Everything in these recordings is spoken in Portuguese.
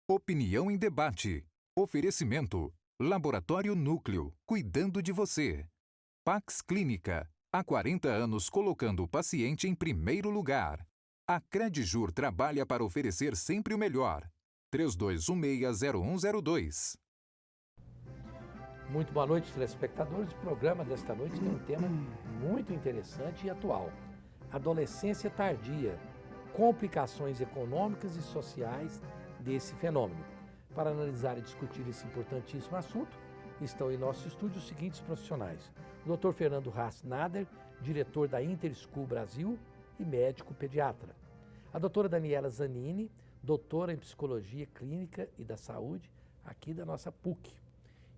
Opinião em debate. Oferecimento. Laboratório Núcleo, cuidando de você. Pax Clínica, há 40 anos colocando o paciente em primeiro lugar. A Credjur trabalha para oferecer sempre o melhor. 3216-0102. Muito boa noite, telespectadores. O programa desta noite tem um tema muito interessante e atual. Adolescência tardia, complicações econômicas e sociais desse fenômeno. Para analisar e discutir esse importantíssimo assunto, estão em nosso estúdio os seguintes profissionais. O Dr. Fernando Haas Nader, diretor da Interschool Brasil e médico pediatra. A doutora Daniela Zanini, doutora em Psicologia Clínica e da Saúde, aqui da nossa PUC.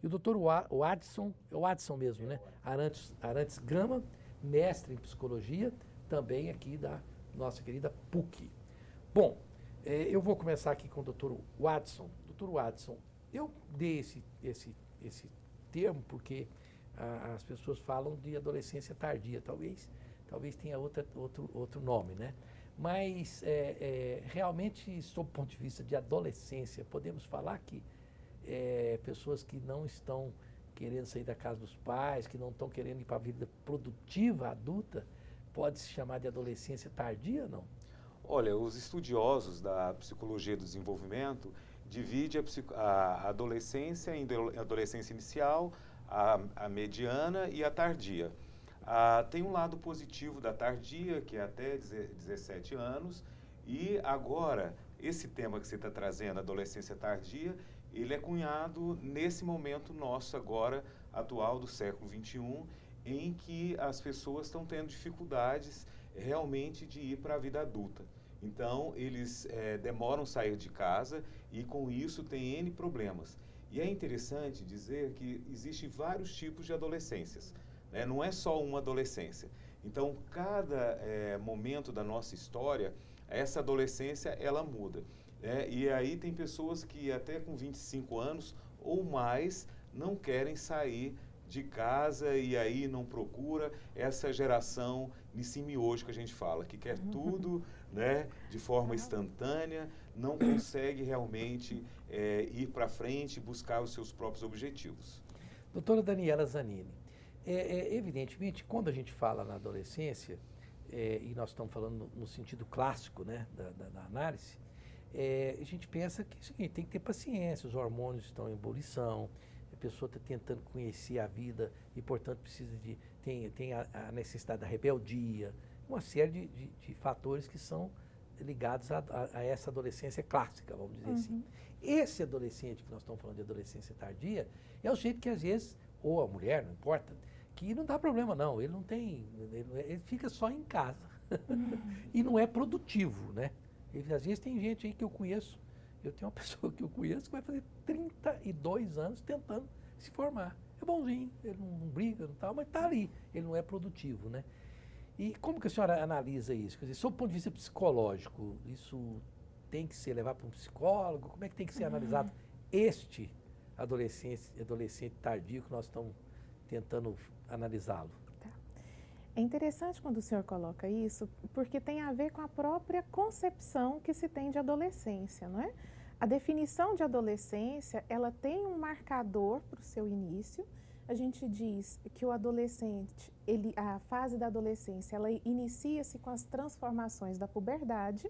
E o doutor Adson, é o Adson mesmo, né? Arantes Gama, mestre em Psicologia, também aqui da nossa querida PUC. Bom, eu vou começar aqui com o doutor Adson. Doutor Adson, eu dei esse termo porque as pessoas falam de adolescência tardia, talvez tenha outro nome, né? Mas realmente, sob o ponto de vista de adolescência, podemos falar que pessoas que não estão querendo sair da casa dos pais, que não estão querendo ir para a vida produtiva, adulta, pode se chamar de adolescência tardia, não? Olha, os estudiosos da psicologia do desenvolvimento dividem a adolescência em adolescência inicial, a mediana e a tardia. Tem um lado positivo da tardia, que é até 17 anos, e agora, esse tema que você está trazendo, adolescência tardia, ele é cunhado nesse momento nosso agora, atual do século XXI, em que as pessoas estão tendo dificuldades realmente de ir para a vida adulta. Então, eles demoram sair de casa e, com isso, tem N problemas. E é interessante dizer que existem vários tipos de adolescências, né? Não é só uma adolescência. Então, cada momento da nossa história, essa adolescência, ela muda. E aí tem pessoas que até com 25 anos ou mais não querem sair de casa e aí não procura essa geração nesse-miojo que a gente fala, que quer tudo, né, de forma instantânea, não consegue realmente ir para frente e buscar os seus próprios objetivos. Doutora Daniela Zanini, evidentemente, quando a gente fala na adolescência, e nós estamos falando no sentido clássico, né, da análise, a gente pensa que é o seguinte, tem que ter paciência, os hormônios estão em ebulição, a pessoa está tentando conhecer a vida e, portanto, tem a necessidade da rebeldia, uma série de fatores que são ligados a essa adolescência clássica, vamos dizer assim. Esse adolescente que nós estamos falando de adolescência tardia é o jeito que, às vezes, ou a mulher, não importa, que não dá problema não, ele fica só em casa e não é produtivo, né? Às vezes tem gente aí que eu conheço, eu tenho uma pessoa que eu conheço que vai fazer 32 anos tentando se formar. É bonzinho, ele não briga, não tal, mas está ali, ele não é produtivo, né? E como que a senhora analisa isso? Quer dizer, sob o ponto de vista psicológico, isso tem que ser levado para um psicólogo? Como é que tem que ser analisado este adolescente tardio que nós estamos tentando analisá-lo? É interessante quando o senhor coloca isso, porque tem a ver com a própria concepção que se tem de adolescência, não é? A definição de adolescência, ela tem um marcador para o seu início. A gente diz que o adolescente, a fase da adolescência, ela inicia-se com as transformações da puberdade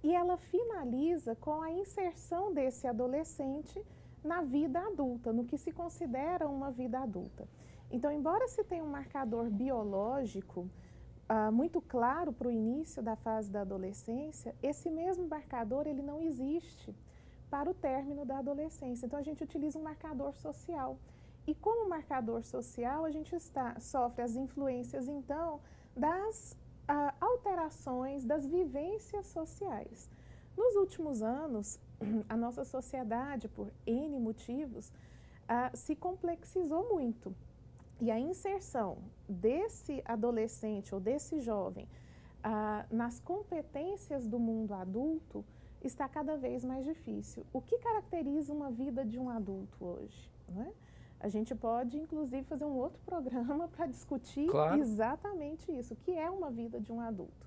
e ela finaliza com a inserção desse adolescente na vida adulta, no que se considera uma vida adulta. Então, embora se tenha um marcador biológico muito claro para o início da fase da adolescência, esse mesmo marcador ele não existe para o término da adolescência. Então, a gente utiliza um marcador social. E como marcador social, a gente sofre as influências, então, das alterações, das vivências sociais. Nos últimos anos, a nossa sociedade, por N motivos, se complexizou muito. E a inserção desse adolescente ou desse jovem nas competências do mundo adulto está cada vez mais difícil. O que caracteriza uma vida de um adulto hoje? Não é? A gente pode, inclusive, fazer um outro programa para discutir exatamente isso, o que é uma vida de um adulto.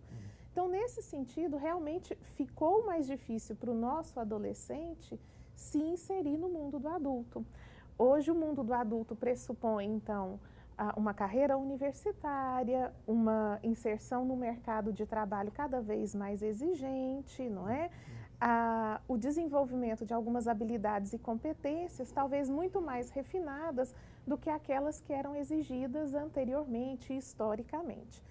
Então, nesse sentido, realmente ficou mais difícil para o nosso adolescente se inserir no mundo do adulto. Hoje, o mundo do adulto pressupõe, então, uma carreira universitária, uma inserção no mercado de trabalho cada vez mais exigente, não é? O desenvolvimento de algumas habilidades e competências, talvez muito mais refinadas do que aquelas que eram exigidas anteriormente, historicamente.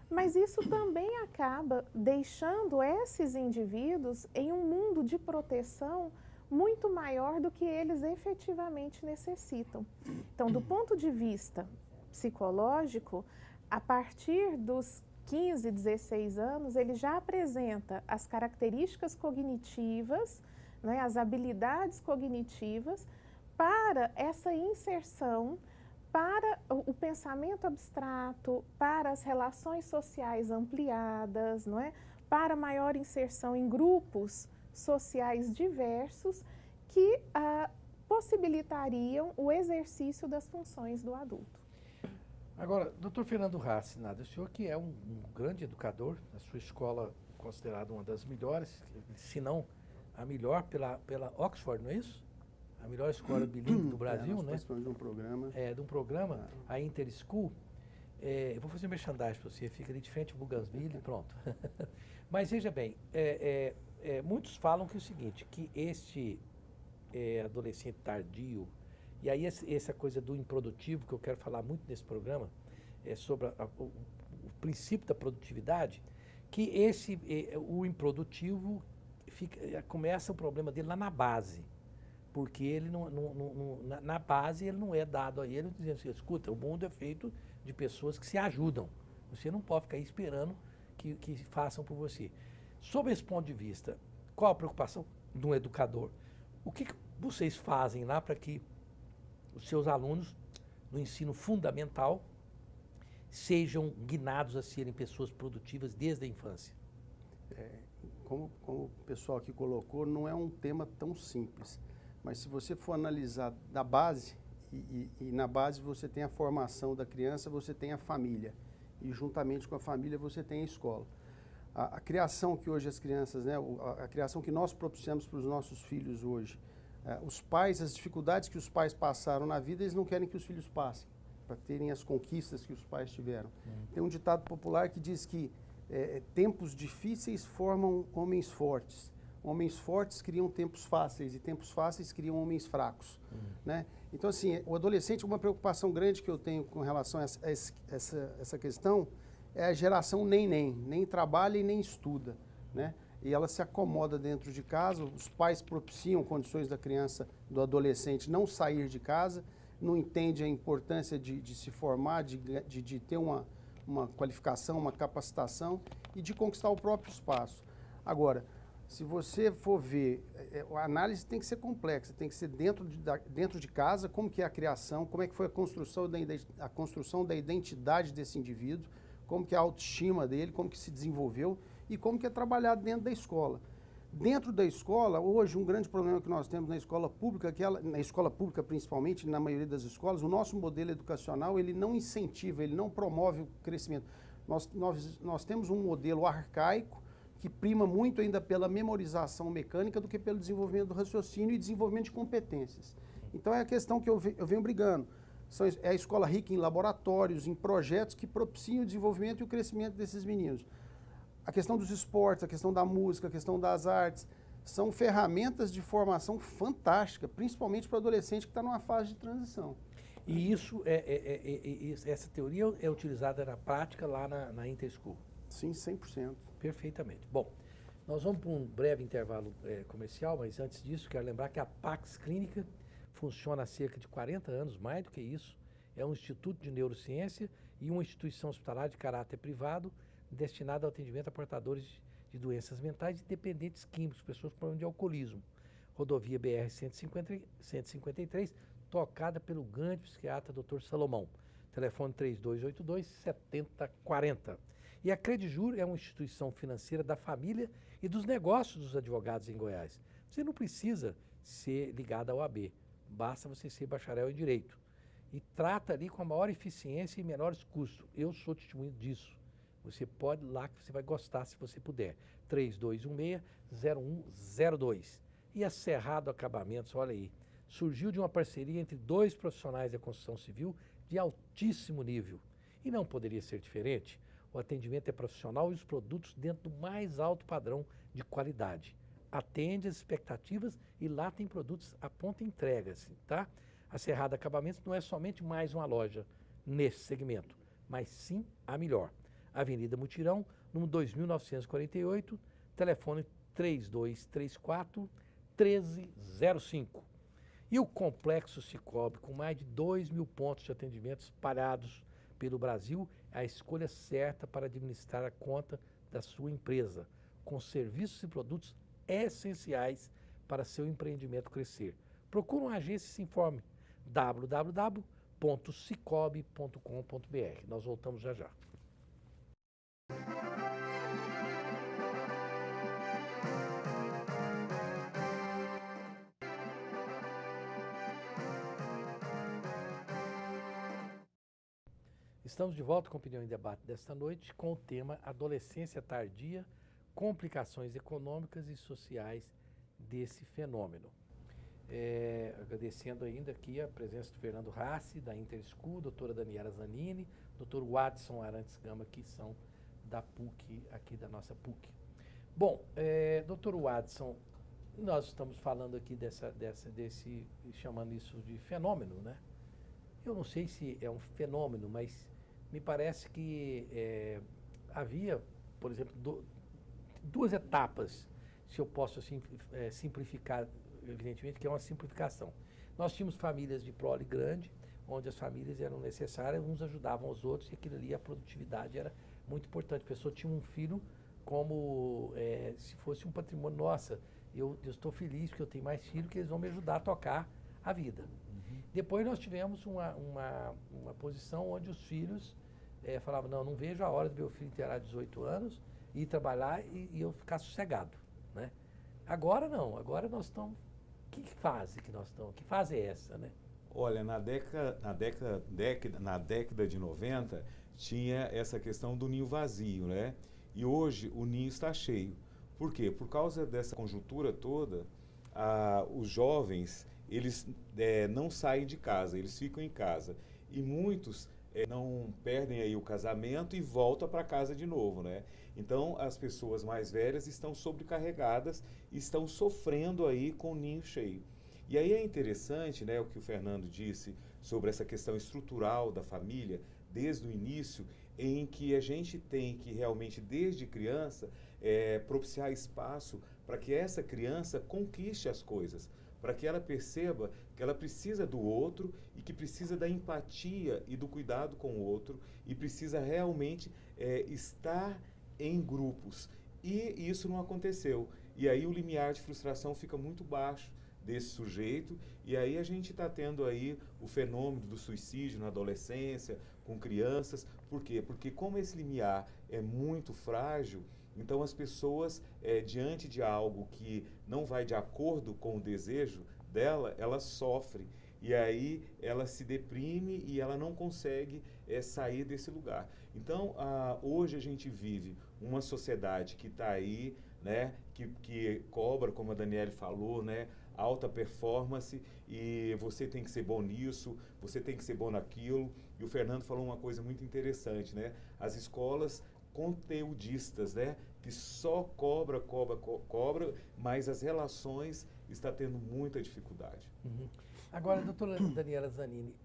Mas isso também acaba deixando esses indivíduos em um mundo de proteção muito maior do que eles efetivamente necessitam. Então, do ponto de vista psicológico, a partir dos 15, 16 anos, ele já apresenta as características cognitivas, né, as habilidades cognitivas para essa inserção, para o pensamento abstrato, para as relações sociais ampliadas, não é? Para maior inserção em grupos sociais diversos que possibilitariam o exercício das funções do adulto. Agora, doutor Fernando Rassinada, o senhor que é um grande educador, a sua escola considerada uma das melhores, se não a melhor pela Oxford, não é isso? A melhor escola bilíngue do Brasil, nós né? participamos de um programa. De um programa, a Interschool. Eu vou fazer um merchandising para você, fica ali de frente ao Bougainville e pronto. Mas veja bem, muitos falam que é o seguinte, que este adolescente tardio, e aí essa coisa do improdutivo, que eu quero falar muito nesse programa, sobre o princípio da produtividade, que o improdutivo começa o problema dele lá na base. Porque ele na base ele não é dado a ele dizendo assim, escuta, o mundo é feito de pessoas que se ajudam. Você não pode ficar aí esperando que façam por você. Sob esse ponto de vista, qual a preocupação de um educador? O que vocês fazem lá para que os seus alunos, no ensino fundamental, sejam guinados a serem pessoas produtivas desde a infância? Como o pessoal aqui colocou, não é um tema tão simples. Mas se você for analisar da base, e na base você tem a formação da criança, você tem a família. E juntamente com a família você tem a escola. A criação que hoje as crianças, né, a criação que nós propiciamos para os nossos filhos hoje, os pais, as dificuldades que os pais passaram na vida, eles não querem que os filhos passem, para terem as conquistas que os pais tiveram. Tem um ditado popular que diz que tempos difíceis formam homens fortes. Homens fortes criam tempos fáceis e tempos fáceis criam homens fracos, né? Então, assim, o adolescente, uma preocupação grande que eu tenho com relação a essa questão é a geração nem trabalha e nem estuda, né? E ela se acomoda dentro de casa, os pais propiciam condições da criança, do adolescente não sair de casa, não entende a importância de se formar, de ter uma qualificação, uma capacitação e de conquistar o próprio espaço. Agora, se você for ver, a análise tem que ser complexa, tem que ser dentro de casa, como que é a criação, como é que foi a construção da identidade desse indivíduo, como que é a autoestima dele, como que se desenvolveu e como que é trabalhado dentro da escola. Dentro da escola, hoje, um grande problema que nós temos na escola pública, na escola pública principalmente, na maioria das escolas, o nosso modelo educacional, ele não incentiva, ele não promove o crescimento. Nós temos um modelo arcaico, que prima muito ainda pela memorização mecânica do que pelo desenvolvimento do raciocínio e desenvolvimento de competências. Então é a questão que eu venho brigando. É a escola rica em laboratórios, em projetos que propiciam o desenvolvimento e o crescimento desses meninos. A questão dos esportes, a questão da música, a questão das artes, são ferramentas de formação fantástica, principalmente para o adolescente que está numa fase de transição. E essa teoria é utilizada na prática lá na Interschool? Sim, 100%. Perfeitamente. Bom, nós vamos para um breve intervalo comercial, mas antes disso, quero lembrar que a Pax Clínica funciona há cerca de 40 anos, mais do que isso. É um instituto de neurociência e uma instituição hospitalar de caráter privado destinada ao atendimento a portadores de doenças mentais e dependentes químicos, pessoas com problema de alcoolismo. Rodovia BR-153, tocada pelo grande psiquiatra Dr. Salomão. Telefone 3282-7040. E a Credijur é uma instituição financeira da família e dos negócios dos advogados em Goiás. Você não precisa ser ligado à OAB, basta você ser bacharel em Direito. E trata ali com a maior eficiência e menores custos. Eu sou testemunho disso. Você pode ir lá que você vai gostar se você puder. 3216-0102. E a Cerrado Acabamentos, olha aí, surgiu de uma parceria entre 2 profissionais da construção civil de altíssimo nível. E não poderia ser diferente. O atendimento é profissional e os produtos dentro do mais alto padrão de qualidade. Atende as expectativas e lá tem produtos à pronta entrega, assim, tá? A Cerrado Acabamentos não é somente mais uma loja nesse segmento, mas sim a melhor. Avenida Mutirão, número 2948, telefone 3234-1305. E o Complexo Cicobi, com mais de 2.000 pontos de atendimento espalhados pelo Brasil, é a escolha certa para administrar a conta da sua empresa, com serviços e produtos essenciais para seu empreendimento crescer. Procure uma agência e se informe. www.cicobi.com.br. Nós voltamos já já. Estamos de volta com a Opinião em Debate desta noite com o tema Adolescência Tardia, complicações econômicas e sociais desse fenômeno. Agradecendo ainda aqui a presença do Fernando Rassi, da Interschool, doutora Daniela Zanini, doutor Watson Arantes Gama, que são da PUC, aqui da nossa PUC. Bom, doutor Watson, nós estamos falando aqui desse, chamando isso de fenômeno, né? Eu não sei se é um fenômeno, mas me parece que havia, por exemplo, 2 etapas, se eu posso assim, simplificar, evidentemente que é uma simplificação. Nós tínhamos famílias de prole grande, onde as famílias eram necessárias, uns ajudavam os outros, e aquilo ali, a produtividade era muito importante. A pessoa tinha um filho como se fosse um patrimônio. Nossa, eu estou feliz porque eu tenho mais filhos que eles vão me ajudar a tocar a vida. Depois nós tivemos uma posição onde os filhos falavam, não vejo a hora do meu filho ter 18 anos, ir trabalhar e eu ficar sossegado, né? Agora não, agora nós estamos... Que fase que nós estamos? Que fase é essa, né? Olha, na década de 90, tinha essa questão do ninho vazio, né? E hoje o ninho está cheio. Por quê? Por causa dessa conjuntura toda, os jovens, eles não saem de casa, eles ficam em casa. E muitos não perdem aí o casamento e voltam para casa de novo, né? Então, as pessoas mais velhas estão sobrecarregadas e estão sofrendo aí com o ninho cheio. E aí é interessante, né, o que o Fernando disse sobre essa questão estrutural da família, desde o início, em que a gente tem que realmente, desde criança, propiciar espaço para que essa criança conquiste as coisas, para que ela perceba que ela precisa do outro e que precisa da empatia e do cuidado com o outro e precisa realmente estar em grupos. E isso não aconteceu. E aí o limiar de frustração fica muito baixo desse sujeito, e aí a gente está tendo aí o fenômeno do suicídio na adolescência, com crianças. Por quê? Porque como esse limiar é muito frágil, então as pessoas, diante de algo que não vai de acordo com o desejo dela, ela sofre. E aí ela se deprime e ela não consegue sair desse lugar. Então, hoje a gente vive uma sociedade que está aí, né, que cobra, como a Daniele falou, né, alta performance, e você tem que ser bom nisso, você tem que ser bom naquilo. E o Fernando falou uma coisa muito interessante, né? As escolas conteudistas, né, que só cobra, mas as relações está tendo muita dificuldade. Uhum. Agora, doutora Daniela Zanini,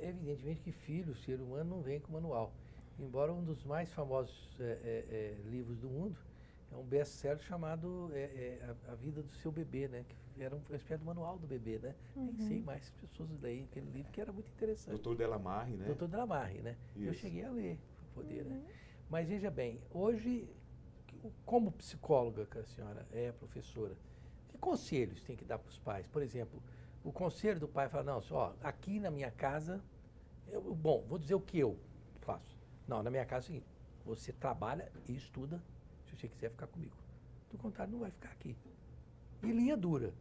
evidentemente que filho, o ser humano não vem com manual. Embora um dos mais famosos livros do mundo é um best-seller chamado A Vida do Seu Bebê, né? Que era uma espécie de manual do bebê, né? Uhum. Nem sei mais pessoas daí, aquele livro que era muito interessante. Doutor Delamarre, né? Doutor Delamarre, né? Isso. Eu cheguei a ler, para poder, né? Mas veja bem, hoje, como psicóloga que a senhora é, professora, que conselhos tem que dar para os pais? Por exemplo, o conselho do pai fala, não, só aqui na minha casa, vou dizer o que eu faço. Não, na minha casa é o seguinte, você trabalha e estuda se você quiser ficar comigo. Do contrário, não vai ficar aqui. E linha dura.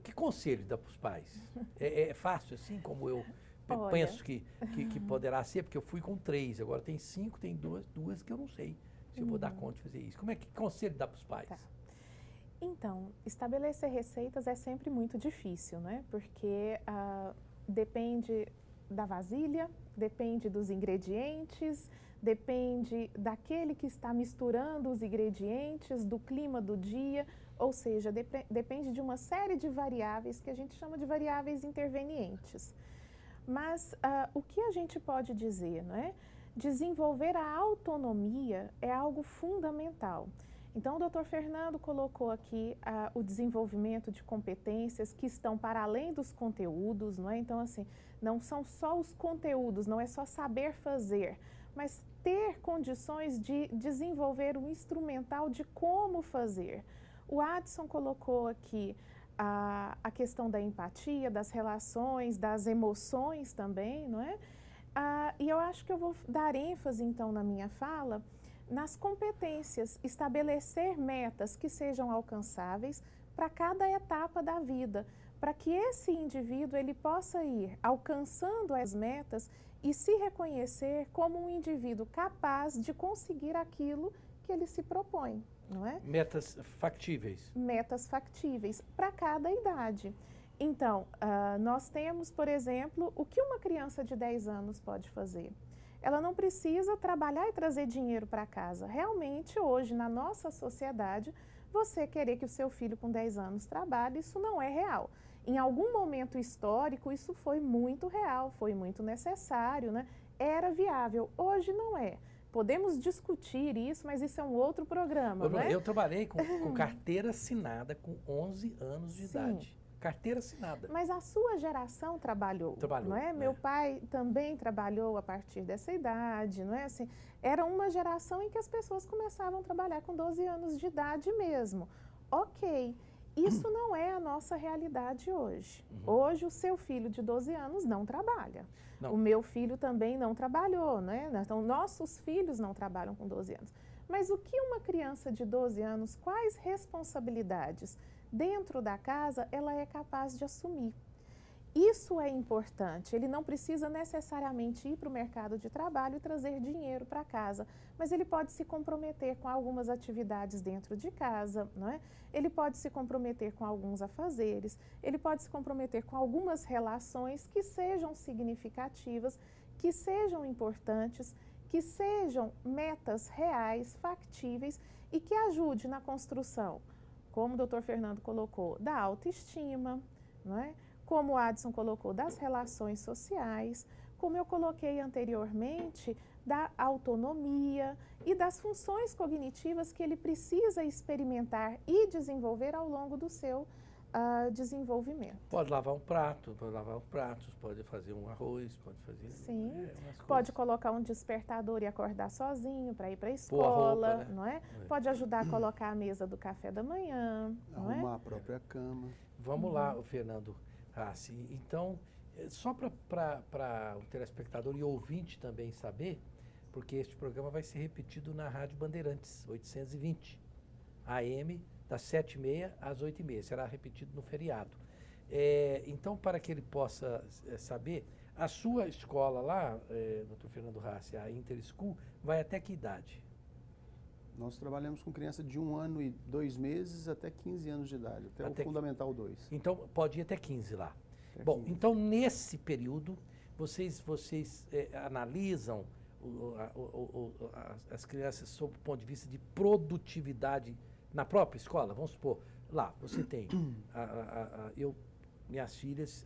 Que conselho dá para os pais? É fácil assim, como eu Olha. penso que poderá ser, porque eu fui com 3, agora tem 5, tem duas que eu não sei se eu vou dar conta de fazer isso. Que conselho dá para os pais? Tá. Então, estabelecer receitas é sempre muito difícil, né? Porque depende da vasilha, depende dos ingredientes, depende daquele que está misturando os ingredientes, do clima do dia, ou seja, depende de uma série de variáveis que a gente chama de variáveis intervenientes. Mas o que a gente pode dizer, não é? Desenvolver a autonomia é algo fundamental. Então, o Dr. Fernando colocou aqui o desenvolvimento de competências que estão para além dos conteúdos, não é? Então, assim, não são só os conteúdos, não é só saber fazer, mas ter condições de desenvolver um instrumental de como fazer. O Adson colocou aqui a questão da empatia, das relações, das emoções também, não é? E eu acho que eu vou dar ênfase, então, na minha fala, nas competências, estabelecer metas que sejam alcançáveis para cada etapa da vida, para que esse indivíduo ele possa ir alcançando as metas e se reconhecer como um indivíduo capaz de conseguir aquilo que ele se propõe, não é? Metas factíveis. Metas factíveis para cada idade. Então, nós temos, por exemplo, o que uma criança de 10 anos pode fazer? Ela não precisa trabalhar e trazer dinheiro para casa. Realmente, hoje, na nossa sociedade, você querer que o seu filho com 10 anos trabalhe, isso não é real. Em algum momento histórico, isso foi muito real, foi muito necessário, né? Era viável. Hoje não é. Podemos discutir isso, mas isso é um outro programa, não é? Eu trabalhei com carteira assinada com 11 anos de idade. Carteira assinada. Mas a sua geração trabalhou, não é? Meu pai também trabalhou a partir dessa idade, não é? Assim, era uma geração em que as pessoas começavam a trabalhar com 12 anos de idade mesmo. Ok, isso não é a nossa realidade hoje. Hoje o seu filho de 12 anos não trabalha. Não. O meu filho também não trabalhou, né? Então, nossos filhos não trabalham com 12 anos. Mas o que uma criança de 12 anos, quais responsabilidades dentro da casa ela é capaz de assumir? Isso é importante. Ele não precisa necessariamente ir para o mercado de trabalho e trazer dinheiro para casa, mas ele pode se comprometer com algumas atividades dentro de casa, não é? Ele pode se comprometer com alguns afazeres, ele pode se comprometer com algumas relações que sejam significativas, que sejam importantes, que sejam metas reais, factíveis e que ajude na construção, como o Dr. Fernando colocou, da autoestima, não é? Como o Adson colocou, das relações sociais, como eu coloquei anteriormente, da autonomia e das funções cognitivas que ele precisa experimentar e desenvolver ao longo do seu desenvolvimento. Pode lavar um prato, pode lavar os pratos, pode fazer um arroz, pode fazer... Sim, pode colocar um despertador e acordar sozinho para ir para a escola, roupa, né? não é? Pode ajudar a colocar a mesa do café da manhã, não é? Arrumar a própria cama. Vamos lá, Fernando Rassi. Então, só para o telespectador e ouvinte também saber, porque este programa vai ser repetido na Rádio Bandeirantes, 820 AM, das 7h30 às 8h30. Será repetido no feriado. Então, para que ele possa saber, a sua escola lá, Dr. Fernando Rassi, a Interschool, vai até que idade? Nós trabalhamos com criança de 1 ano e 2 meses até 15 anos de idade, até o Fundamental 2. Então, pode ir até 15 lá. Até Bom, 15. então, nesse período, vocês analisam as crianças sob o ponto de vista de produtividade na própria escola. Vamos supor, lá, você tem minhas filhas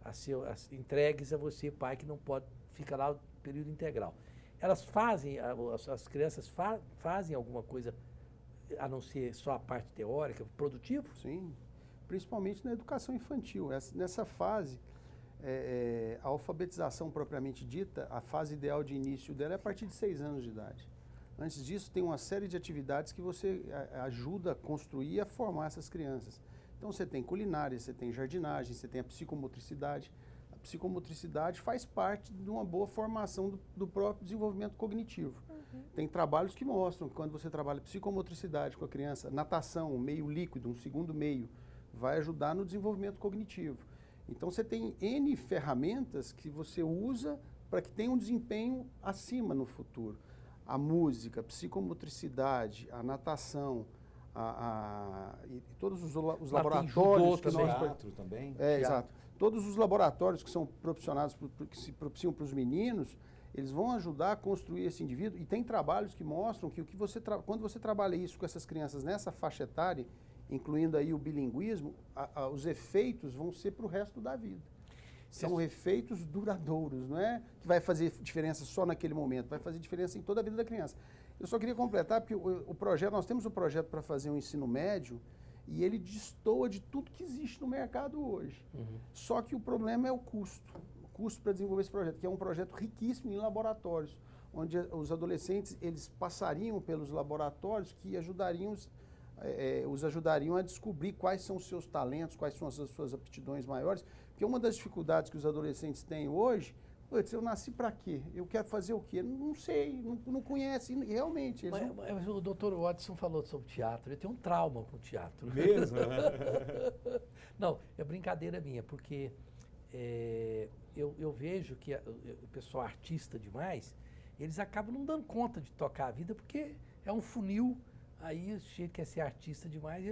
as entregues a você, pai, que não pode ficar lá o período integral. Elas fazem, as crianças fazem alguma coisa, a não ser só a parte teórica, produtivo? Sim, principalmente na educação infantil. Nessa fase, a alfabetização propriamente dita, a fase ideal de início dela é a partir de 6 anos de idade. Antes disso, tem uma série de atividades que você ajuda a construir e a formar essas crianças. Então, você tem culinária, você tem jardinagem, você tem a psicomotricidade. A psicomotricidade faz parte de uma boa formação do próprio desenvolvimento cognitivo. Tem trabalhos que mostram que quando você trabalha psicomotricidade com a criança, natação, um meio líquido, um segundo meio, vai ajudar no desenvolvimento cognitivo. Então você tem N ferramentas que você usa para que tenha um desempenho acima no futuro. A música, a psicomotricidade, a natação, e todos os laboratórios que nós... Teatro também. Exato. Todos os laboratórios que são propiciados, que se propiciam para os meninos, eles vão ajudar a construir esse indivíduo. E tem trabalhos que mostram que quando você trabalha isso com essas crianças nessa faixa etária, incluindo aí o bilinguismo, os efeitos vão ser para o resto da vida. São efeitos duradouros, não é que vai fazer diferença só naquele momento, vai fazer diferença em toda a vida da criança. Eu só queria completar, porque nós temos um projeto para fazer um ensino médio e ele destoa de tudo que existe no mercado hoje. Só que o problema é o custo para desenvolver esse projeto, que é um projeto riquíssimo em laboratórios, onde os adolescentes eles passariam pelos laboratórios que os ajudariam a descobrir quais são os seus talentos, quais são as suas aptidões maiores, porque uma das dificuldades que os adolescentes têm hoje, eu nasci para quê? Eu quero fazer o quê? Não sei, não conhece, realmente. Mas o doutor Watson falou sobre teatro, ele tem um trauma com teatro. Mesmo? Não, é brincadeira minha, porque eu vejo que o pessoal artista demais, eles acabam não dando conta de tocar a vida, porque é um funil. Aí o sujeito quer ser artista demais,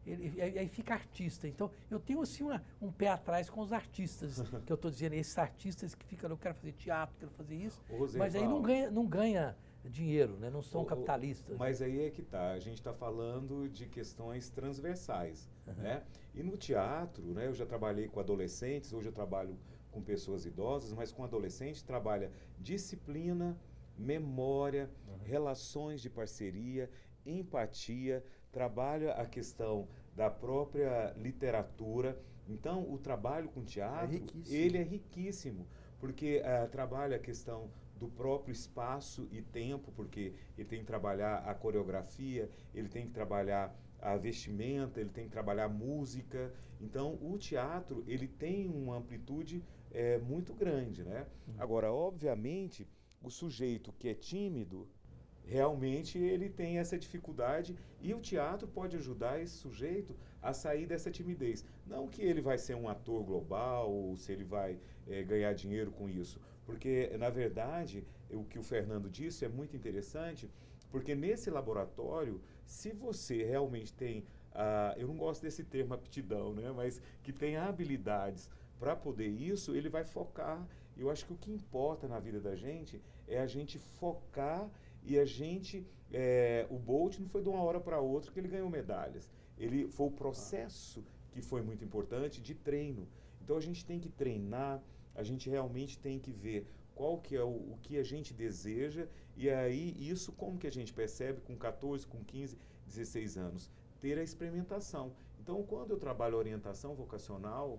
aí fica artista. Então, eu tenho assim um pé atrás com os artistas, que eu estou dizendo, esses artistas que ficam, eu quero fazer teatro, quero fazer isso, mas aí não ganha dinheiro, né? Não são capitalistas. Mas aí é que tá, a gente está falando de questões transversais, né? E no teatro, né, eu já trabalhei com adolescentes, hoje eu trabalho com pessoas idosas, mas com adolescentes trabalha disciplina, memória, relações de parceria, empatia, trabalha a questão da própria literatura. Então, o trabalho com teatro, ele é riquíssimo, porque trabalha a questão do próprio espaço e tempo, porque ele tem que trabalhar a coreografia, ele tem que trabalhar a vestimenta, ele tem que trabalhar a música. Então, o teatro, ele tem uma amplitude muito grande, né? Agora, obviamente, o sujeito que é tímido, realmente ele tem essa dificuldade e o teatro pode ajudar esse sujeito a sair dessa timidez. Não que ele vai ser um ator global ou se ele vai ganhar dinheiro com isso, porque, na verdade, o que o Fernando disse é muito interessante, porque nesse laboratório, se você realmente tem, eu não gosto desse termo aptidão, né, mas que tem habilidades para poder isso, ele vai focar. Eu acho que o que importa na vida da gente é a gente focar. E a gente, o Bolt não foi de uma hora para outra que ele ganhou medalhas. Foi o processo que foi muito importante de treino. Então a gente tem que treinar, a gente realmente tem que ver qual que é o que a gente deseja e aí isso como que a gente percebe com 14, com 15, 16 anos? Ter a experimentação. Então quando eu trabalho orientação vocacional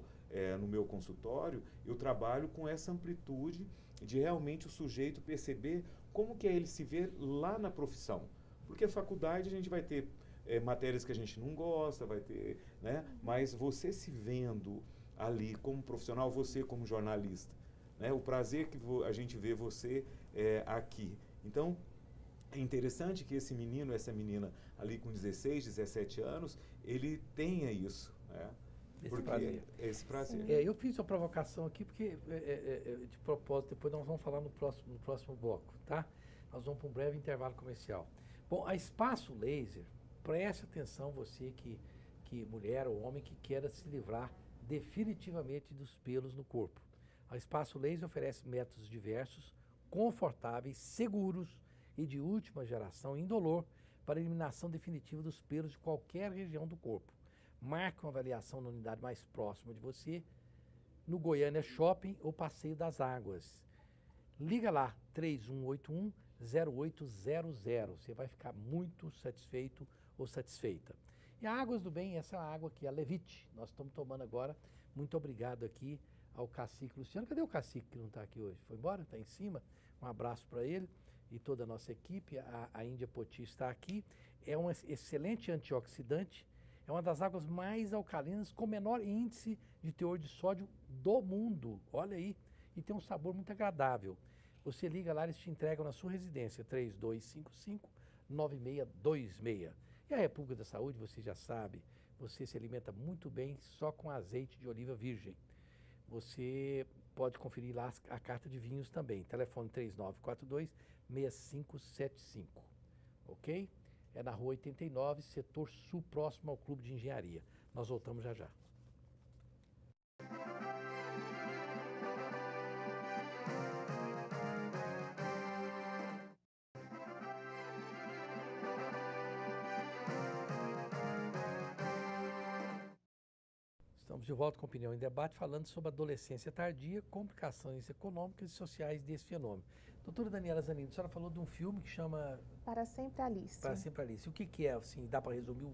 no meu consultório, eu trabalho com essa amplitude de realmente o sujeito perceber como que é ele se vê lá na profissão. Porque a faculdade a gente vai ter matérias que a gente não gosta, vai ter, né? Mas você se vendo ali como profissional, você como jornalista, né? O prazer que a gente vê você aqui. Então, é interessante que esse menino, essa menina ali com 16, 17 anos, ele tenha isso, né? Esse prazer. Eu fiz uma provocação aqui porque, de propósito, depois nós vamos falar no próximo bloco, tá? Nós vamos para um breve intervalo comercial. Bom, a Espaço Laser, preste atenção você que mulher ou homem que queira se livrar definitivamente dos pelos no corpo. A Espaço Laser oferece métodos diversos, confortáveis, seguros e de última geração, indolor, para a eliminação definitiva dos pelos de qualquer região do corpo. Marque uma avaliação na unidade mais próxima de você, no Goiânia Shopping ou Passeio das Águas. Liga lá, 3181-0800. Você vai ficar muito satisfeito ou satisfeita. E a Águas do Bem, essa é a água aqui, a Levite. Nós estamos tomando agora. Muito obrigado aqui ao cacique Luciano. Cadê o cacique que não está aqui hoje? Foi embora? Está em cima? Um abraço para ele e toda a nossa equipe. A Índia Poti está aqui. É um excelente antioxidante. É uma das águas mais alcalinas com menor índice de teor de sódio do mundo. Olha aí. E tem um sabor muito agradável. Você liga lá, eles te entregam na sua residência, 3255-9626. E a República da Saúde, você já sabe, você se alimenta muito bem só com azeite de oliva virgem. você pode conferir lá a carta de vinhos também. Telefone 3942-6575, ok? É na Rua 89, setor sul, próximo ao Clube de Engenharia. Nós voltamos já já. Estamos de volta com Opinião em Debate, falando sobre adolescência tardia, complicações econômicas e sociais desse fenômeno. Doutora Daniela Zanini, a senhora falou de um filme que chama... Para Sempre Alice. Para Sempre Alice. O que é, assim, dá para resumir o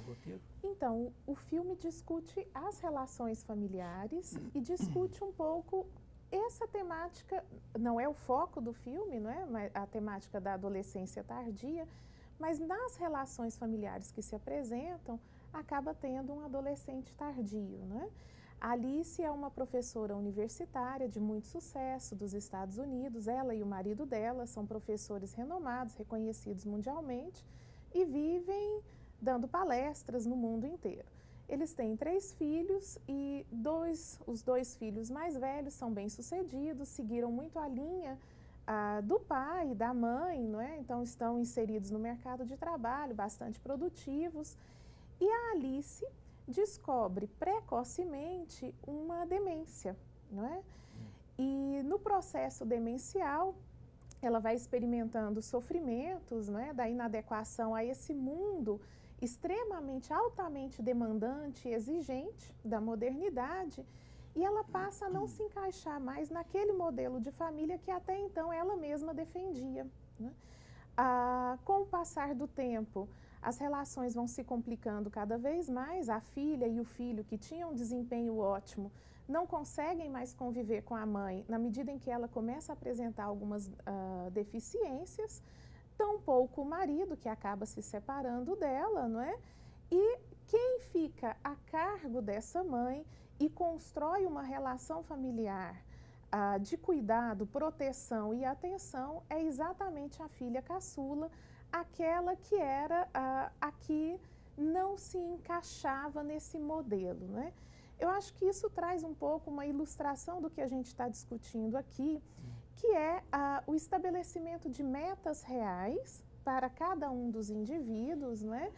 roteiro? Então, o filme discute as relações familiares e discute um pouco essa temática, não é o foco do filme, não é? A temática da adolescência tardia, mas nas relações familiares que se apresentam, acaba tendo um adolescente tardio, né? A Alice é uma professora universitária de muito sucesso dos Estados Unidos. Ela e o marido dela são professores renomados, reconhecidos mundialmente e vivem dando palestras no mundo inteiro. Eles têm 3 filhos e os dois filhos mais velhos são bem-sucedidos, seguiram muito a linha do pai e da mãe, não é? Então estão inseridos no mercado de trabalho, bastante produtivos. E a Alice descobre precocemente uma demência, não é? E no processo demencial, ela vai experimentando sofrimentos, não é? Da inadequação a esse mundo extremamente, altamente demandante e exigente da modernidade, e ela passa a não se encaixar mais naquele modelo de família que até então ela mesma defendia, né? Com o passar do tempo, as relações vão se complicando cada vez mais. A filha e o filho, que tinham um desempenho ótimo, não conseguem mais conviver com a mãe na medida em que ela começa a apresentar algumas deficiências, tampouco o marido, que acaba se separando dela, não é? E quem fica a cargo dessa mãe e constrói uma relação familiar de cuidado, proteção e atenção é exatamente a filha caçula, aquela que era a que não se encaixava nesse modelo, né? Eu acho que isso traz um pouco uma ilustração do que a gente está discutindo aqui, que é o estabelecimento de metas reais para cada um dos indivíduos, né?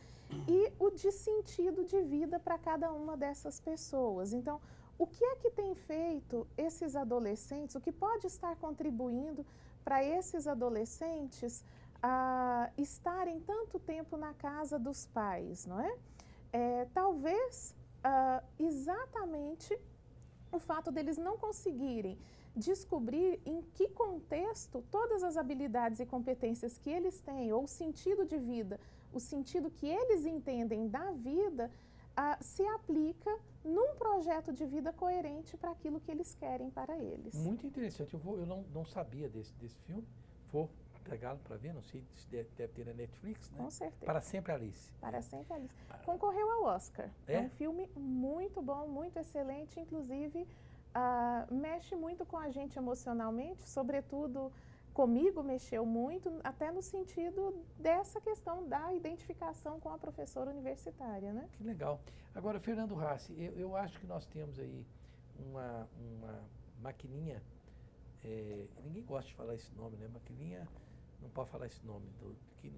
E o de sentido de vida para cada uma dessas pessoas. Então, o que é que tem feito esses adolescentes, o que pode estar contribuindo para esses adolescentes estarem tanto tempo na casa dos pais, não é? Talvez exatamente o fato deles não conseguirem descobrir em que contexto todas as habilidades e competências que eles têm, ou o sentido de vida, o sentido que eles entendem da vida, se aplica num projeto de vida coerente para aquilo que eles querem para eles. Muito interessante. Eu não sabia desse filme. Vou pegá-lo para ver, não sei se deve ter na Netflix, né? Com certeza. Para Sempre Alice. Para Sempre Alice. Concorreu ao Oscar. É um filme muito bom, muito excelente, inclusive mexe muito com a gente emocionalmente, sobretudo comigo mexeu muito, até no sentido dessa questão da identificação com a professora universitária, né? Que legal. Agora, Fernando Rassi, eu acho que nós temos aí uma maquininha, ninguém gosta de falar esse nome, né? Maquininha, não pode falar esse nome,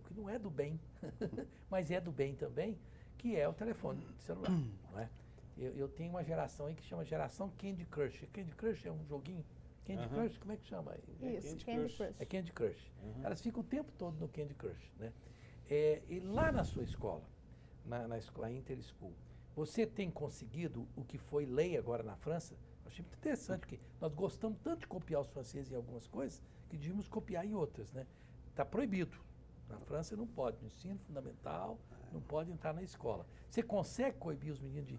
que não é do bem, mas é do bem também, que é o telefone celular, não é? Eu tenho uma geração aí que chama geração Candy Crush. Candy Crush é um joguinho. Candy Crush, como é que chama? Isso, Candy Crush. É Candy Crush. Elas ficam o tempo todo no Candy Crush, né? E lá na sua escola, na escola Interschool, você tem conseguido o que foi lei agora na França? Eu achei muito interessante, porque nós gostamos tanto de copiar os franceses em algumas coisas, que devíamos copiar em outras, né? Está proibido. Na França não pode, no ensino fundamental, não pode entrar na escola. Você consegue coibir os meninos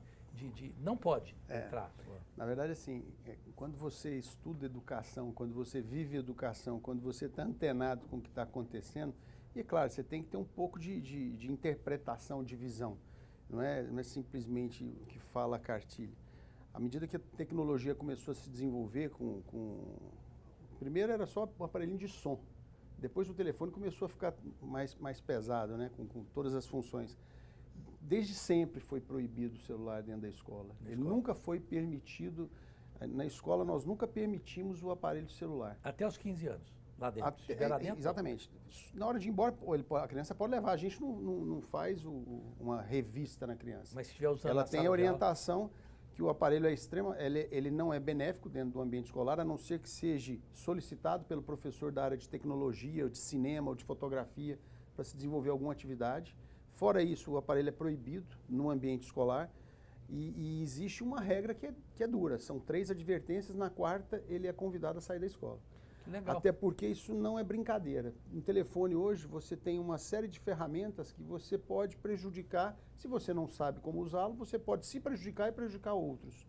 não pode entrar? Na verdade, assim, quando você estuda educação, quando você vive educação, quando você está antenado com o que está acontecendo, e é claro, você tem que ter um pouco de interpretação, de visão. Não é simplesmente o que fala a cartilha. À medida que a tecnologia começou a se desenvolver primeiro era só um aparelhinho de som. Depois o telefone começou a ficar mais pesado, né, com todas as funções. Desde sempre foi proibido o celular dentro da escola. Ele nunca foi permitido Na escola nós nunca permitimos o aparelho celular. Até os 15 anos, lá dentro. Se estiver lá dentro, exatamente. Na hora de ir embora, a criança pode levar. A gente não faz uma revista na criança. mas se estiver usando Ela na tem sala a dela, orientação que o aparelho é extremo, ele não é benéfico dentro do ambiente escolar, a não ser que seja solicitado pelo professor da área de tecnologia, ou de cinema, ou de fotografia, para se desenvolver alguma atividade. Fora isso, o aparelho é proibido no ambiente escolar e existe uma regra que é dura. São 3 advertências, na 4ª ele é convidado a sair da escola. que legal. Até porque isso não é brincadeira. No telefone hoje você tem uma série de ferramentas que você pode prejudicar. Se você não sabe como usá-lo, você pode se prejudicar e prejudicar outros.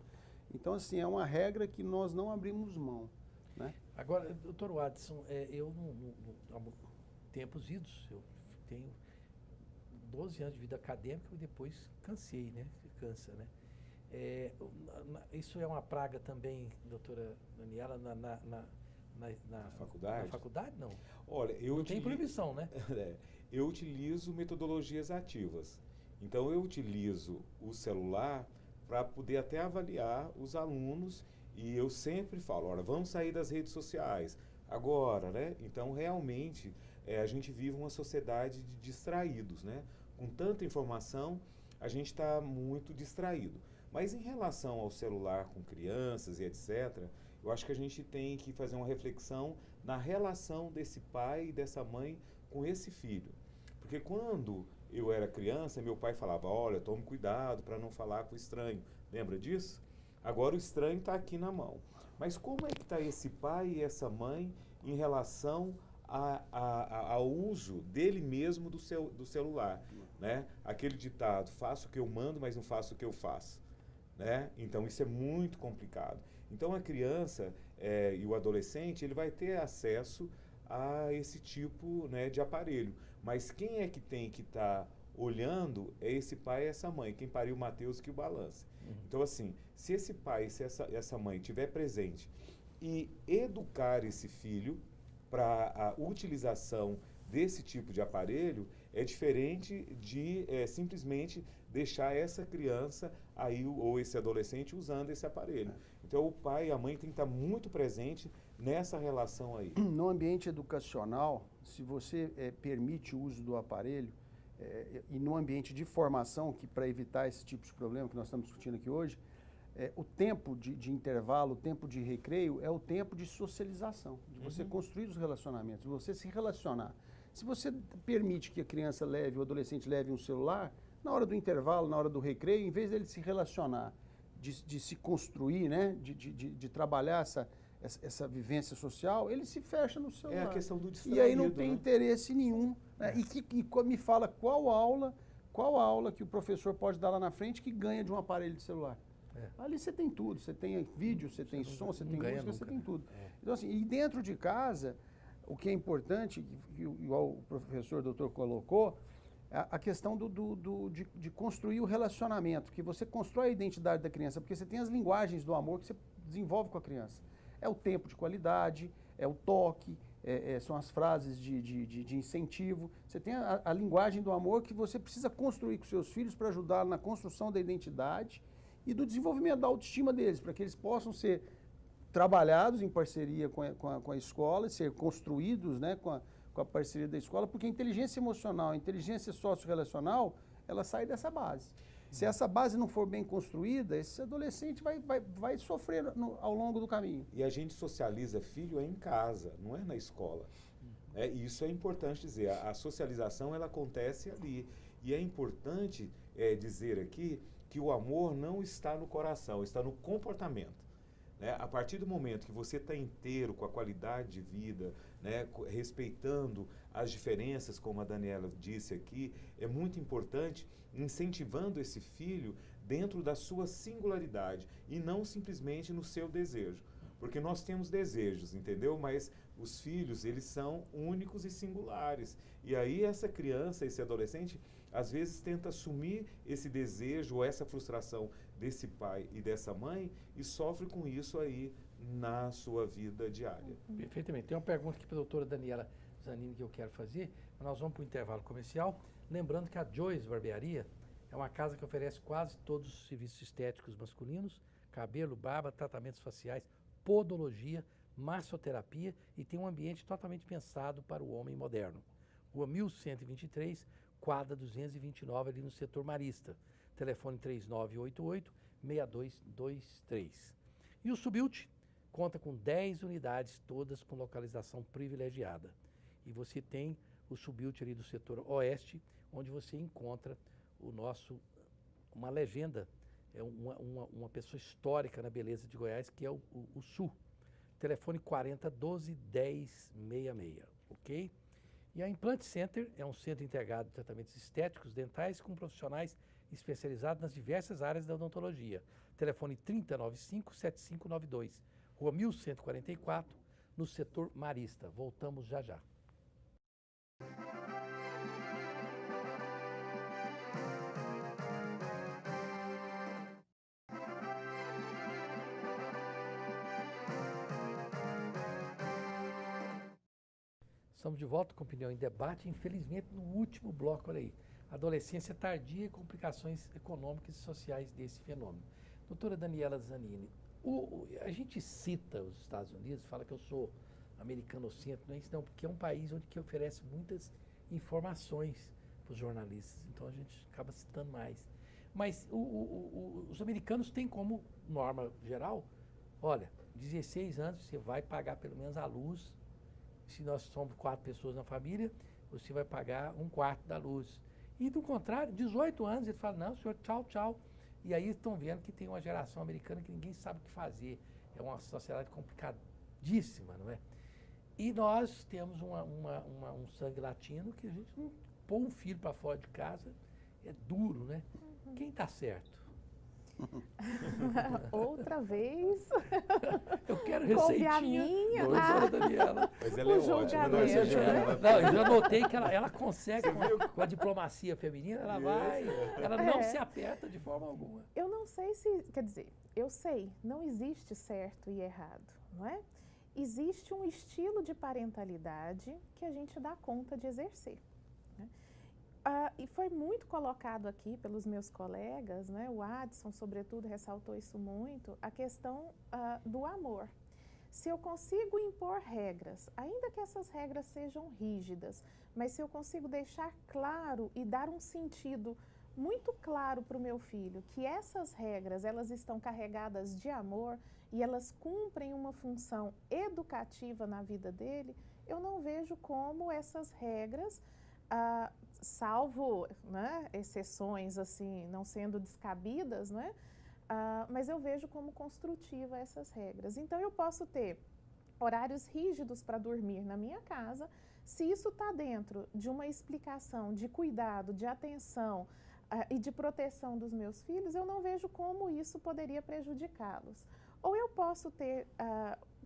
Então, assim, é uma regra que nós não abrimos mão, né? Agora, doutor Watson, eu há tempos idos, eu tenho 12 anos de vida acadêmica e depois cansei, né? Cansa, né? Isso é uma praga também, doutora Daniela, na faculdade? Na faculdade, não. Olha, Não tem proibição, né? Eu utilizo metodologias ativas. Então, eu utilizo o celular para poder até avaliar os alunos e eu sempre falo, olha, vamos sair das redes sociais agora, né? Então, realmente, a gente vive uma sociedade de distraídos, né? Com tanta informação, a gente está muito distraído. Mas em relação ao celular com crianças e etc., eu acho que a gente tem que fazer uma reflexão na relação desse pai e dessa mãe com esse filho. Porque quando eu era criança, meu pai falava, olha, tome cuidado para não falar com o estranho. Lembra disso? Agora o estranho está aqui na mão. Mas como é que está esse pai e essa mãe em relação ao uso dele mesmo do celular? Né? Aquele ditado, faço o que eu mando, mas não faço o que eu faço. Né? Então isso é muito complicado. Então a criança e o adolescente, ele vai ter acesso a esse tipo, né, de aparelho. Mas quem é que tem que estar olhando é esse pai e essa mãe, quem pariu o Mateus que o balance. Então assim, se esse pai, se essa mãe estiver presente e educar esse filho para a utilização desse tipo de aparelho, é diferente de simplesmente deixar essa criança aí ou esse adolescente usando esse aparelho. Então o pai e a mãe tem que estar muito presente nessa relação aí. No ambiente educacional, se você permite o uso do aparelho, e no ambiente de formação, que para evitar esse tipo de problema que nós estamos discutindo aqui hoje, o tempo de intervalo, o tempo de recreio é o tempo de socialização, de você construir os relacionamentos, de você se relacionar. Se você permite que a criança leve, o adolescente leve um celular, na hora do intervalo, na hora do recreio, em vez dele se relacionar, de se construir, né, de trabalhar essa vivência social, ele se fecha no celular. É a questão do distraído. E aí não tem interesse nenhum. Né? E me fala qual aula que o professor pode dar lá na frente que ganha de um aparelho de celular. Ali você tem tudo, você tem vídeo, você tem som, você tem música, você tem tudo. Então assim, e dentro de casa, o que é importante, igual o professor, o doutor colocou, a questão de construir o relacionamento, que você constrói a identidade da criança, porque você tem as linguagens do amor que você desenvolve com a criança. É o tempo de qualidade, é o toque, são as frases de incentivo. Você tem a linguagem do amor que você precisa construir com seus filhos para ajudar na construção da identidade e do desenvolvimento da autoestima deles, para que eles possam ser trabalhados em parceria com a escola, ser construídos, né, com a parceria da escola, porque a inteligência emocional, a inteligência socio-relacional, ela sai dessa base. Se essa base não for bem construída, esse adolescente vai sofrer ao longo do caminho. E a gente socializa filho em casa, não é na escola. E isso é importante dizer, a socialização ela acontece ali. E é importante dizer aqui que o amor não está no coração, está no comportamento. Né? A partir do momento que você está inteiro com a qualidade de vida, né, respeitando as diferenças, como a Daniela disse aqui, é muito importante incentivando esse filho dentro da sua singularidade e não simplesmente no seu desejo. Porque nós temos desejos, entendeu? Mas os filhos, eles são únicos e singulares. E aí essa criança, esse adolescente, às vezes tenta assumir esse desejo ou essa frustração desse pai e dessa mãe e sofre com isso aí na sua vida diária. Perfeitamente. Tem uma pergunta aqui para a doutora Daniela Zanini que eu quero fazer, mas nós vamos para o intervalo comercial. Lembrando que a Joyce Barbearia é uma casa que oferece quase todos os serviços estéticos masculinos, cabelo, barba, tratamentos faciais, podologia, massoterapia e tem um ambiente totalmente pensado para o homem moderno. Rua 1123, quadra 229, ali no setor Marista. Telefone 3988-6223. E o Subilt conta com 10 unidades, todas com localização privilegiada. E você tem o Subilt ali do setor Oeste, onde você encontra uma legenda, uma pessoa histórica na beleza de Goiás, que é o Su. Telefone 4012-1066, ok? E a Implant Center é um centro integrado de tratamentos estéticos dentais com profissionais especializados nas diversas áreas da odontologia. Telefone 3095-7592, Rua 1144, no setor Marista. Voltamos já já. Estamos de volta com Opinião em Debate, infelizmente no último bloco, olha aí, adolescência tardia e complicações econômicas e sociais desse fenômeno. Doutora Daniela Zanini, a gente cita os Estados Unidos, fala que eu sou americanocentro, não é isso não, porque é um país onde que oferece muitas informações para os jornalistas, então a gente acaba citando mais. Mas os americanos têm como norma geral, olha, 16 anos você vai pagar pelo menos a luz. Se nós somos 4 pessoas na família, você vai pagar 1/4 da luz. E do contrário, 18 anos, ele fala, não, senhor, tchau, tchau. E aí estão vendo que tem uma geração americana que ninguém sabe o que fazer. É uma sociedade complicadíssima, não é? E nós temos um sangue latino que a gente não pôr um filho para fora de casa é duro, né? Quem está certo? Outra vez. Eu quero Coube a receitinha, minha. doutora Daniela. Mas ela é ótima, julgamento, não, você né? Não, eu já notei que ela consegue, com a diplomacia feminina, ela não se aperta de forma alguma. Eu não sei se, quer dizer, eu sei, não existe certo e errado, não é? Existe um estilo de parentalidade que a gente dá conta de exercer, né? E foi muito colocado aqui pelos meus colegas, né? O Adson, sobretudo, ressaltou isso muito, a questão do amor. Se eu consigo impor regras, ainda que essas regras sejam rígidas, mas se eu consigo deixar claro e dar um sentido muito claro para o meu filho que essas regras, elas estão carregadas de amor e elas cumprem uma função educativa na vida dele, eu não vejo como essas regras, salvo, né, exceções assim, não sendo descabidas, né, mas eu vejo como construtiva essas regras. Então eu posso ter horários rígidos para dormir na minha casa, se isso está dentro de uma explicação de cuidado, de atenção e de proteção dos meus filhos, eu não vejo como isso poderia prejudicá-los. Ou eu posso ter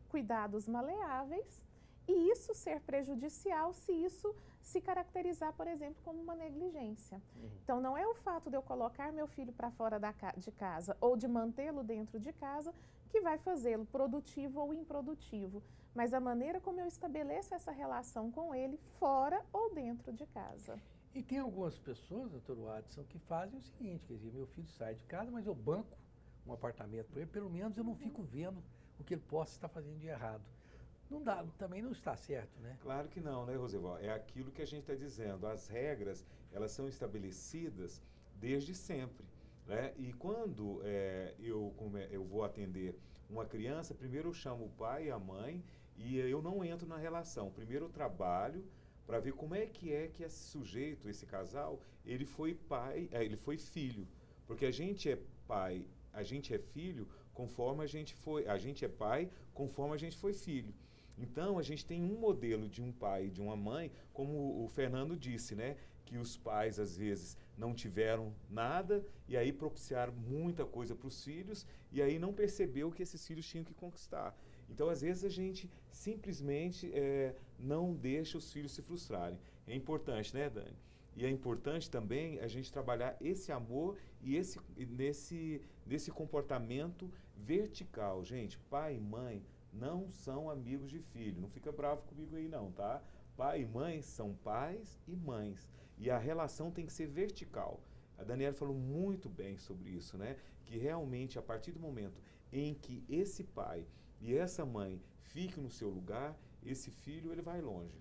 cuidados maleáveis e isso ser prejudicial se isso se caracterizar, por exemplo, como uma negligência. Então, não é o fato de eu colocar meu filho para fora de casa ou de mantê-lo dentro de casa que vai fazê-lo produtivo ou improdutivo, mas a maneira como eu estabeleço essa relação com ele fora ou dentro de casa. E tem algumas pessoas, doutor Watson, que fazem o seguinte, quer dizer, meu filho sai de casa, mas eu banco um apartamento para ele, pelo menos eu não fico vendo o que ele possa estar fazendo de errado. Não dá, também não está certo, né? Claro que não, né, Roseval? É aquilo que a gente está dizendo. As regras, elas são estabelecidas desde sempre, né? E quando eu vou atender uma criança, primeiro eu chamo o pai e a mãe e eu não entro na relação. Primeiro eu trabalho para ver como é que esse sujeito, esse casal, ele foi pai, ele foi filho. Porque a gente é pai, a gente é filho conforme a gente é pai conforme a gente foi filho. Então, a gente tem um modelo de um pai e de uma mãe, como o Fernando disse, né? Que os pais, às vezes, não tiveram nada e aí propiciaram muita coisa para os filhos e aí não percebeu que esses filhos tinham que conquistar. Então, às vezes, a gente simplesmente não deixa os filhos se frustrarem. É importante, né, Dani? E é importante também a gente trabalhar esse amor e nesse comportamento vertical. Gente, pai e mãe não são amigos de filho. Não fica bravo comigo aí não, tá? Pai e mãe são pais e mães. E a relação tem que ser vertical. A Daniela falou muito bem sobre isso, né? Que realmente, a partir do momento em que esse pai e essa mãe fiquem no seu lugar, esse filho ele vai longe.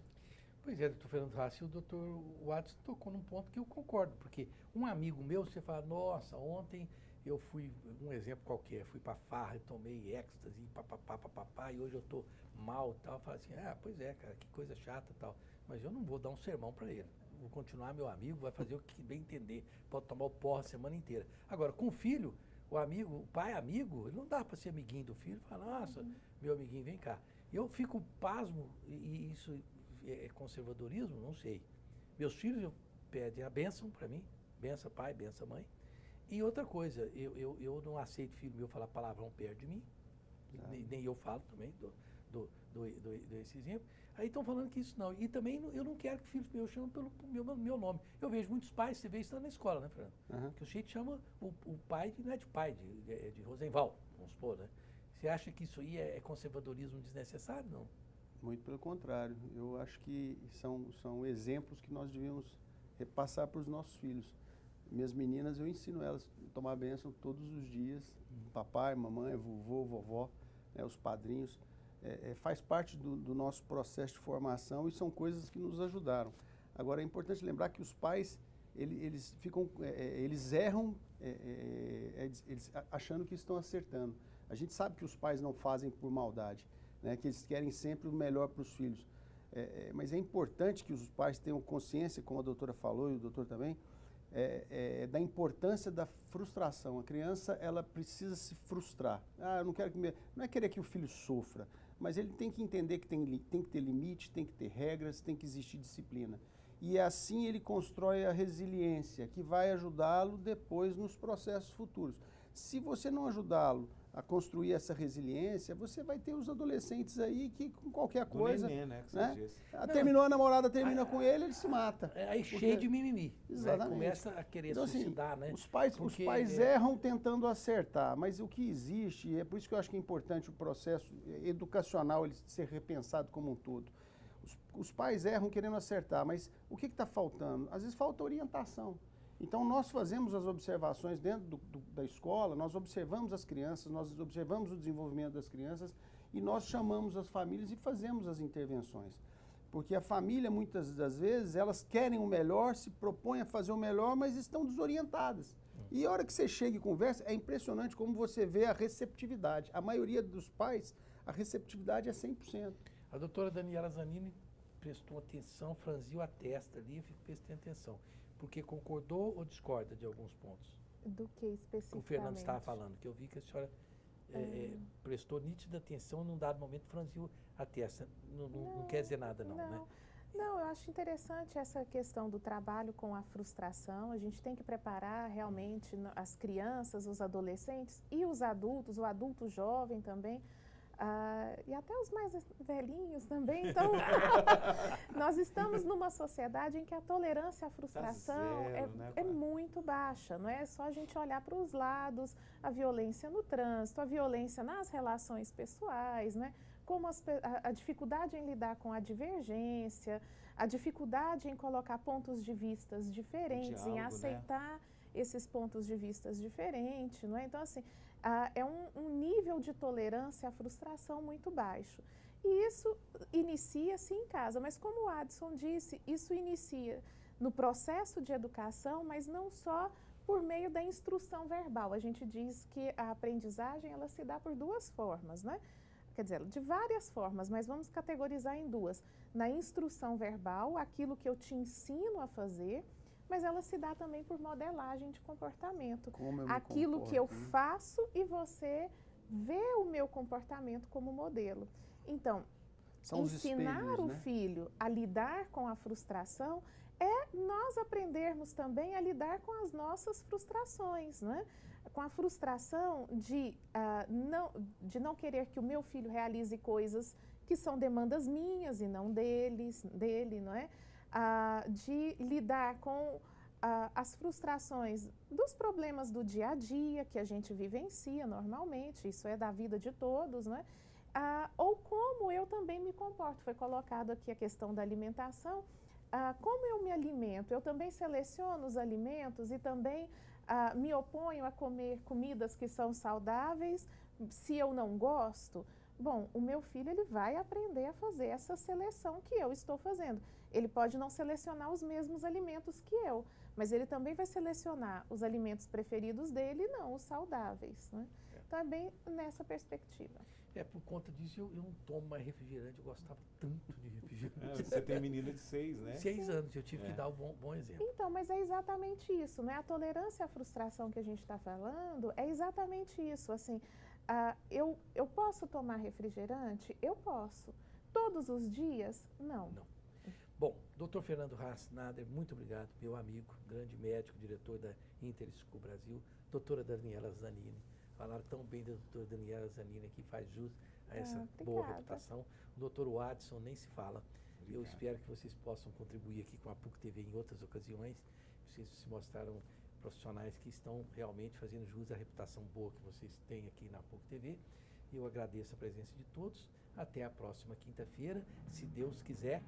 Pois é, doutor Fernando Rassi, o doutor Watson tocou num ponto que eu concordo, porque um amigo meu, você fala, nossa, ontem eu fui, um exemplo qualquer, fui pra farra, tomei êxtase, papapá, e hoje eu tô mal e tal. Fala assim, pois é, cara, que coisa chata e tal. Mas eu não vou dar um sermão para ele. Vou continuar meu amigo, vai fazer o que bem entender, pode tomar o porra a semana inteira. Agora, com o filho, o pai amigo, ele não dá para ser amiguinho do filho, fala, nossa, meu amiguinho, vem cá. Eu fico pasmo, e isso é conservadorismo? Não sei. Meus filhos pedem a bênção para mim, benção pai, benção mãe. E outra coisa, eu não aceito filho meu falar palavrão perto de mim, nem eu falo também, dou esse exemplo. Aí estão falando que isso não. E também eu não quero que filhos meus chamem pelo meu nome. Eu vejo muitos pais, você vê isso na escola, né, Fernando? Que o jeito chama o pai, não é de pai, de Rosenval, vamos supor, né? Você acha que isso aí é conservadorismo desnecessário, não? Muito pelo contrário. Eu acho que são exemplos que nós devíamos repassar para os nossos filhos. Minhas meninas, eu ensino elas a tomar bênção todos os dias. Papai, mamãe, vovô, vovó, né, os padrinhos. Faz parte do nosso processo de formação e são coisas que nos ajudaram. Agora, é importante lembrar que os pais, eles erram eles achando que estão acertando. A gente sabe que os pais não fazem por maldade, né, que eles querem sempre o melhor para os filhos. Mas é importante que os pais tenham consciência, como a doutora falou e o doutor também, da importância da frustração. A criança, ela precisa se frustrar. Eu não quero não é querer que o filho sofra, mas ele tem que entender que tem que ter limite, tem que ter regras, tem que existir disciplina. E assim ele constrói a resiliência, que vai ajudá-lo depois nos processos futuros. Se você não ajudá-lo a construir essa resiliência, você vai ter os adolescentes aí que com qualquer coisa, neném, né, que né? disse. Terminou a namorada, termina com ele se mata. Aí cheio de mimimi. Exatamente. Né? Começa a querer Então, suicidar, assim, né? Os pais erram tentando acertar, mas o que existe, e é por isso que eu acho que é importante o processo educacional ele ser repensado como um todo. Os pais erram querendo acertar, mas o que está faltando? Às vezes falta orientação. Então, nós fazemos as observações dentro da escola, nós observamos as crianças, nós observamos o desenvolvimento das crianças e nós chamamos as famílias e fazemos as intervenções. Porque a família, muitas das vezes, elas querem o melhor, se propõem a fazer o melhor, mas estão desorientadas. E a hora que você chega e conversa, é impressionante como você vê a receptividade. A maioria dos pais, a receptividade é 100%. A doutora Daniela Zanini prestou atenção, franziu a testa ali, prestando atenção. Porque concordou ou discorda de alguns pontos? Do que especificamente? O Fernando estava falando, que eu vi que a senhora prestou nítida atenção num dado momento, franziu a testa. Não quer dizer nada não, né? Não, eu acho interessante essa questão do trabalho com a frustração. A gente tem que preparar realmente as crianças, os adolescentes e os adultos, o adulto jovem também, e até os mais velhinhos também. Então, nós estamos numa sociedade em que a tolerância à frustração é muito baixa. Não é só a gente olhar para os lados, a violência no trânsito, a violência nas relações pessoais, né? Como a dificuldade em lidar com a divergência, a dificuldade em colocar pontos de vistas diferentes, diálogo, em aceitar esses pontos de vistas diferentes. Não é? Então, assim, é um nível de tolerância à frustração muito baixo. E isso inicia-se em casa, mas como o Adson disse, isso inicia no processo de educação, mas não só por meio da instrução verbal. A gente diz que a aprendizagem ela se dá por duas formas, né? Quer dizer, de várias formas, mas vamos categorizar em duas. Na instrução verbal, aquilo que eu te ensino a fazer, mas ela se dá também por modelagem de comportamento. Aquilo que eu faço e você vê o meu comportamento como modelo. Então, ensinar o filho a lidar com a frustração é nós aprendermos também a lidar com as nossas frustrações, né? Com a frustração de não querer que o meu filho realize coisas que são demandas minhas e não dele, não é? De lidar com as frustrações dos problemas do dia a dia que a gente vivencia normalmente, isso é da vida de todos, né? Ou como eu também me comporto. Foi colocado aqui a questão da alimentação. como eu me alimento? Eu também seleciono os alimentos e também me oponho a comer comidas que são saudáveis se eu não gosto? Bom, o meu filho ele vai aprender a fazer essa seleção que eu estou fazendo. Ele pode não selecionar os mesmos alimentos que eu, mas ele também vai selecionar os alimentos preferidos dele e não os saudáveis, né? Então é bem nessa perspectiva. Por conta disso eu não tomo mais refrigerante, eu gostava tanto de refrigerante. Você tem menina de 6, né? 6 anos, eu tive que dar um bom exemplo. Então, mas é exatamente isso, né? A tolerância à frustração que a gente está falando é exatamente isso, assim, eu posso tomar refrigerante? Eu posso. Todos os dias? Não. Não. Bom, Dr. Fernando Haas Nader, muito obrigado, meu amigo, grande médico, diretor da Interschool Brasil, doutora Daniela Zanini. Falaram tão bem da doutora Daniela Zanini, que faz jus a essa boa reputação. O doutor Watson nem se fala. Obrigado. Eu espero que vocês possam contribuir aqui com a PUC TV em outras ocasiões. Vocês se mostraram profissionais que estão realmente fazendo jus à reputação boa que vocês têm aqui na PUC TV. Eu agradeço a presença de todos. Até a próxima quinta-feira, se Deus quiser.